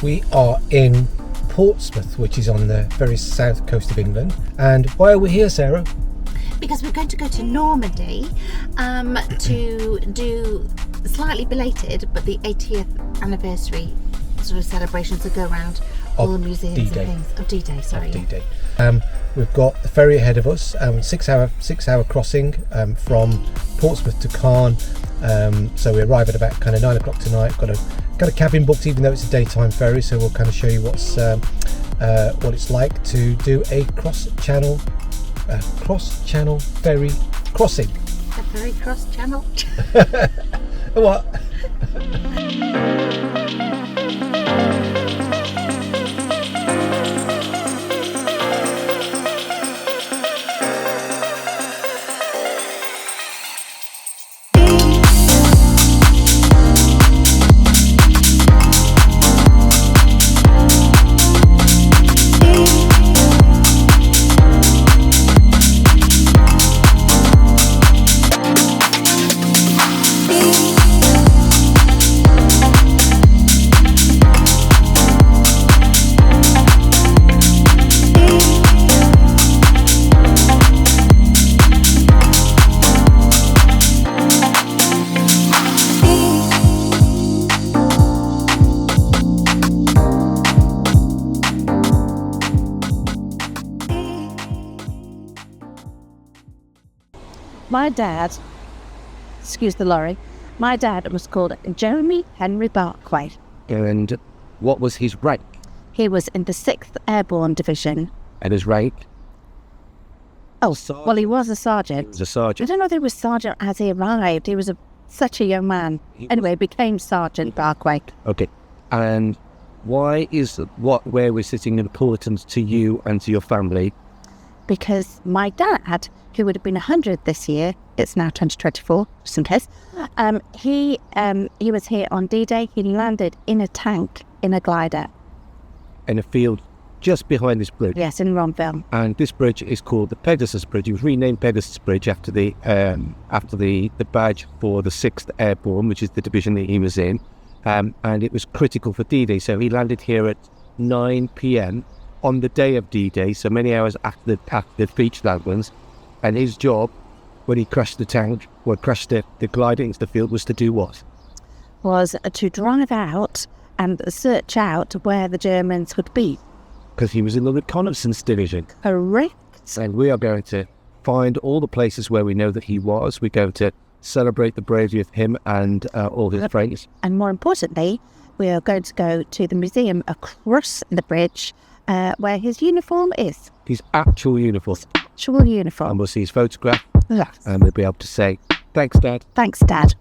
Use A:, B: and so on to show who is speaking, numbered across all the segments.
A: We are in Portsmouth, which is on the very south coast of England. And why are we here, Sarah?
B: Because we're going to go to Normandy to do slightly belated, but the 80th anniversary sort of celebrations that go around all the museums
A: D-Day.
B: and things. Of D-Day, sorry.
A: Of D-Day. We've got the ferry ahead of us, 6 hour crossing from Portsmouth to Caen. So we arrive at about kind of 9 o'clock tonight. Got a cabin booked, even though it's a daytime ferry. So we'll kind of show you what it's like to do a cross-channel ferry crossing.
B: A ferry cross-channel.
A: What?
C: My dad, excuse the lorry, my dad was called Jeremy Henry Barkway.
D: And what was his rank?
C: He was in the 6th Airborne Division.
D: And his rank?
C: Oh,
D: Sergeant.
C: well, he was a sergeant.
D: He was a
C: I
D: sergeant.
C: don't know if he was sergeant as he arrived. He was such a young man. Anyway, became Sergeant Barkway.
D: Okay. And why is where we're sitting important to you and to your family?
C: Because my dad, who would have been 100 this year, it's now 2024, just in case, he was here on D-Day. He landed in a tank in a glider.
D: In a field just behind this bridge.
C: Yes, in Ronville.
D: And this bridge is called the Pegasus Bridge. It was renamed Pegasus Bridge after the badge for the 6th Airborne, which is the division that he was in. And it was critical for D-Day. So he landed here at 9 p.m. on the day of D-Day, so many hours after the beach landings. And his job, when he crashed the tank, or crashed the glider into the field, was to do what?
C: Was to drive out and search out where the Germans would be.
D: Because he was in the reconnaissance division.
C: Correct.
D: And we are going to find all the places where we know that he was. We're going to celebrate the bravery of him and all his friends.
C: And more importantly, we are going to go to the museum across the bridge where his uniform is.
D: His actual uniform.
C: Actual uniform.
D: And we'll see his photograph.
C: Yes.
D: And we'll be able to say, thanks, Dad.
C: Thanks, Dad.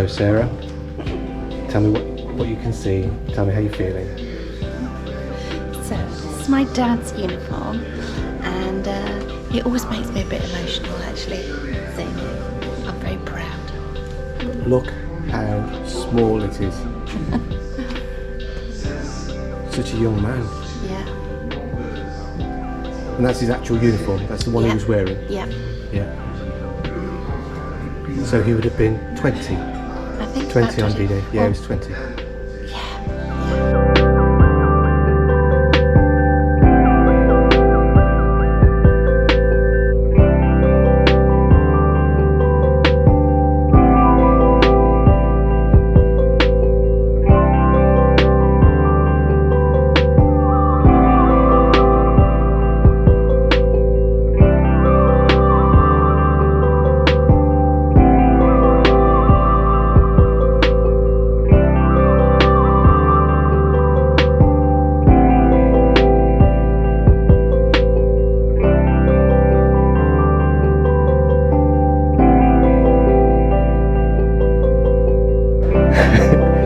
A: So Sarah, tell me what you can see. Tell me how you're feeling.
C: So this is my dad's uniform, and it always makes me a bit emotional actually seeing it. I'm very proud.
A: Look how small it is. Such a young man.
C: Yeah.
A: And that's his actual uniform. That's the one he was wearing.
C: Yeah.
A: Yeah. So he would have been 20.
C: I think
A: 20 on
C: about
A: D-Day. Yeah,
C: Oh,
A: he was 20.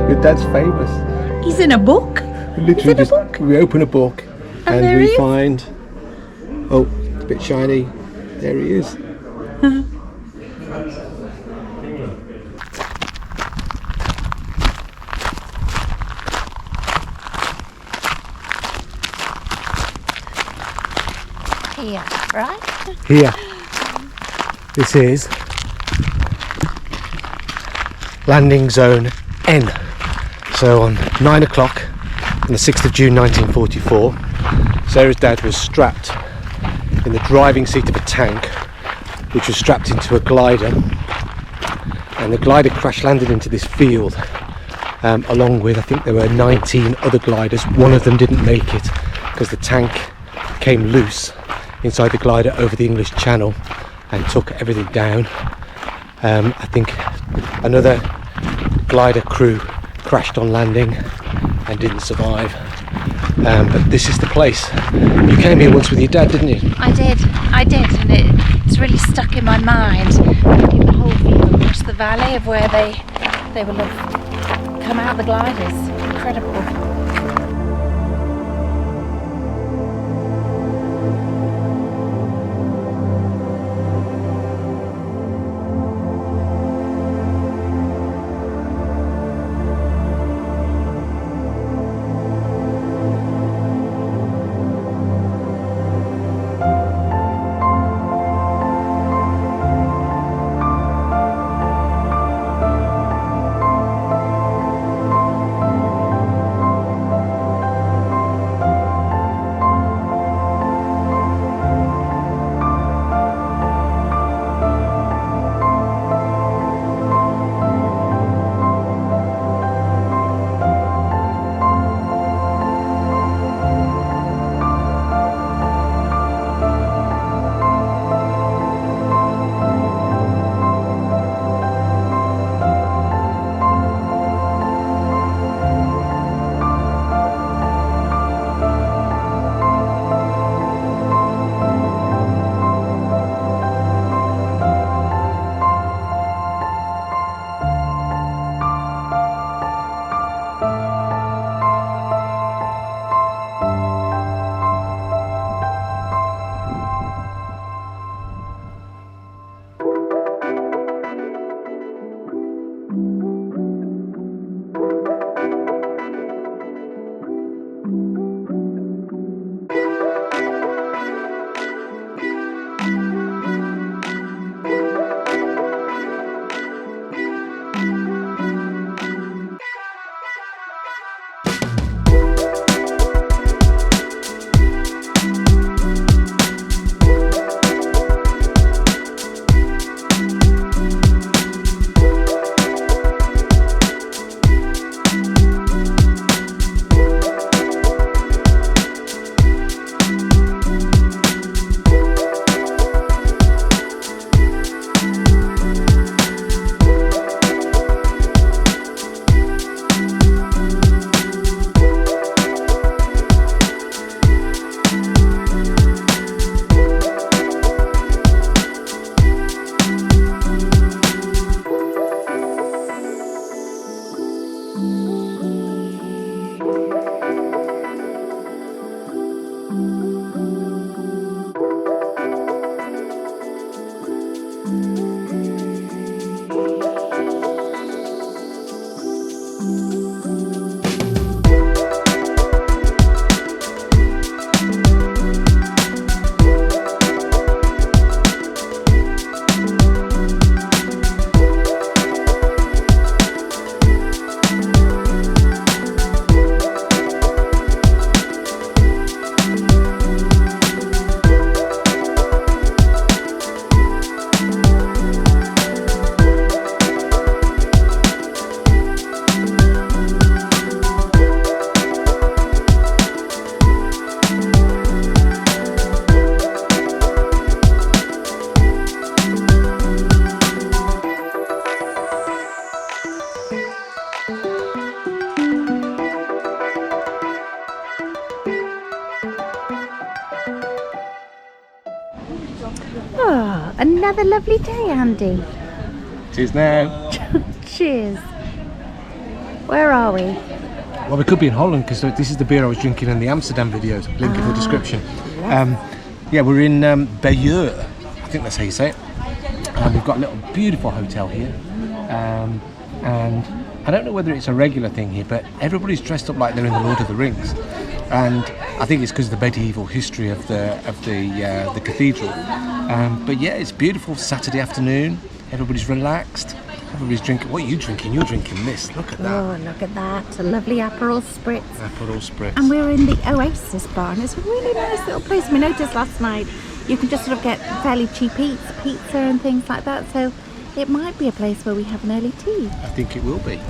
A: Your dad's famous.
C: He's in a book.
A: Literally just we open a book and
C: there he
A: we
C: is.
A: find, oh, it's a bit shiny. There he is.
C: Yeah, right?
A: Here. This is landing zone N. So on 9 o'clock on the 6th of June 1944, Sarah's dad was strapped in the driving seat of a tank which was strapped into a glider, and the glider crash landed into this field along with, I think there were 19 other gliders. One of them didn't make it because the tank came loose inside the glider over the English Channel and took everything down. I think another glider crew crashed on landing and didn't survive. But this is the place. You came here once with your dad, didn't you?
C: I did, and it's really stuck in my mind. Looking the whole view across the valley of where they will have come out the gliders. Incredible. Another lovely day, Andy.
A: Cheers now.
C: Cheers. Where are we?
A: Well, we could be in Holland because this is the beer I was drinking in the Amsterdam videos. Link in the description. Yeah, we're in Bayeux. I think that's how you say it. And we've got a little beautiful hotel here. And I don't know whether it's a regular thing here, but everybody's dressed up like they're in the Lord of the Rings. And I think it's because of the medieval history of the cathedral. But yeah, it's beautiful Saturday afternoon. Everybody's relaxed. Everybody's drinking. What are you drinking? You're drinking this. Look at that.
C: Oh, look at that. A lovely Aperol Spritz.
A: Aperol Spritz.
C: And we're in the Oasis bar, and it's a really nice little place. We noticed last night you can just sort of get fairly cheap eats, pizza and things like that. So it might be a place where we have an early tea.
A: I think it will be.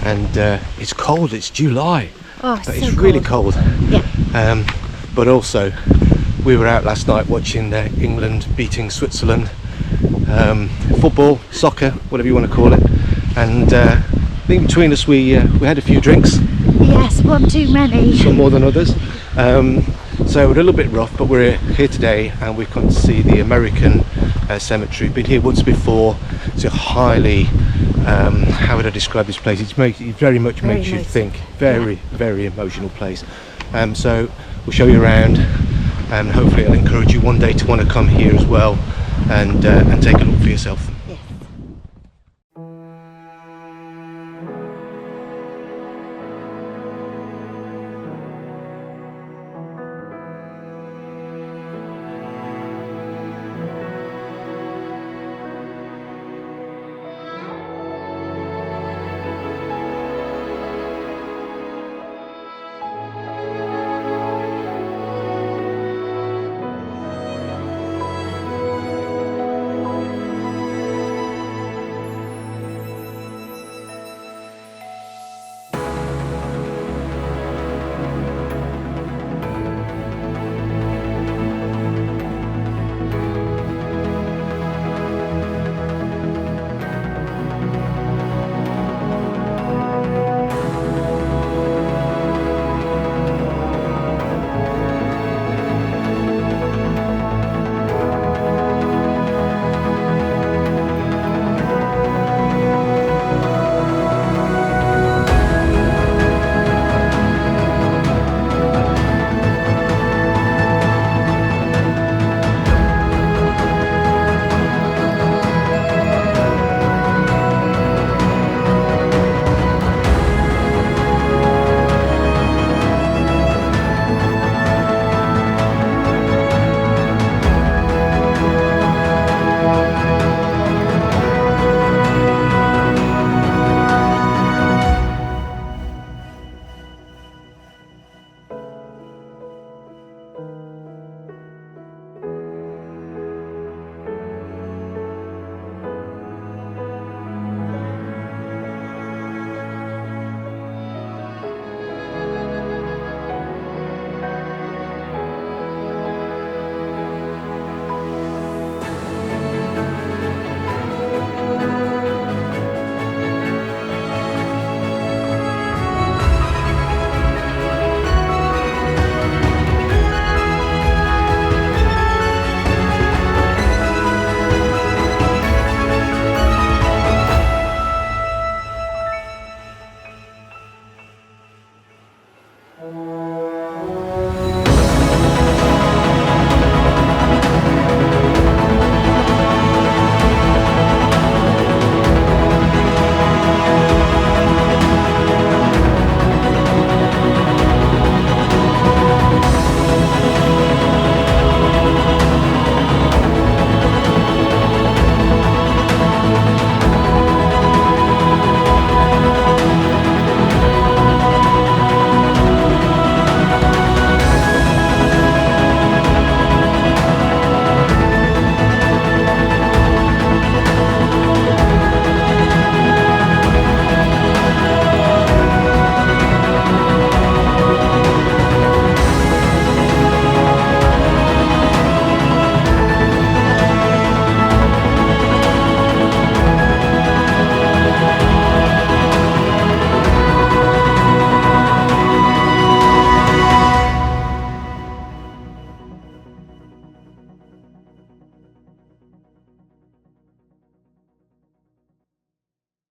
A: And it's cold, it's July, but
C: so
A: it's really cold.
C: Yeah.
A: But also, we were out last night watching England beating Switzerland, football, soccer, whatever you want to call it. And I think between us we had a few drinks.
C: Yes, one too many.
A: Some more than others. So we're a little bit rough, but we're here today and we've come to see the American cemetery. Been here once before. It's a highly, how would I describe this place? It very much makes you think. Very emotional place. So we'll show you around, and hopefully it'll encourage you one day to want to come here as well and take a look for yourself.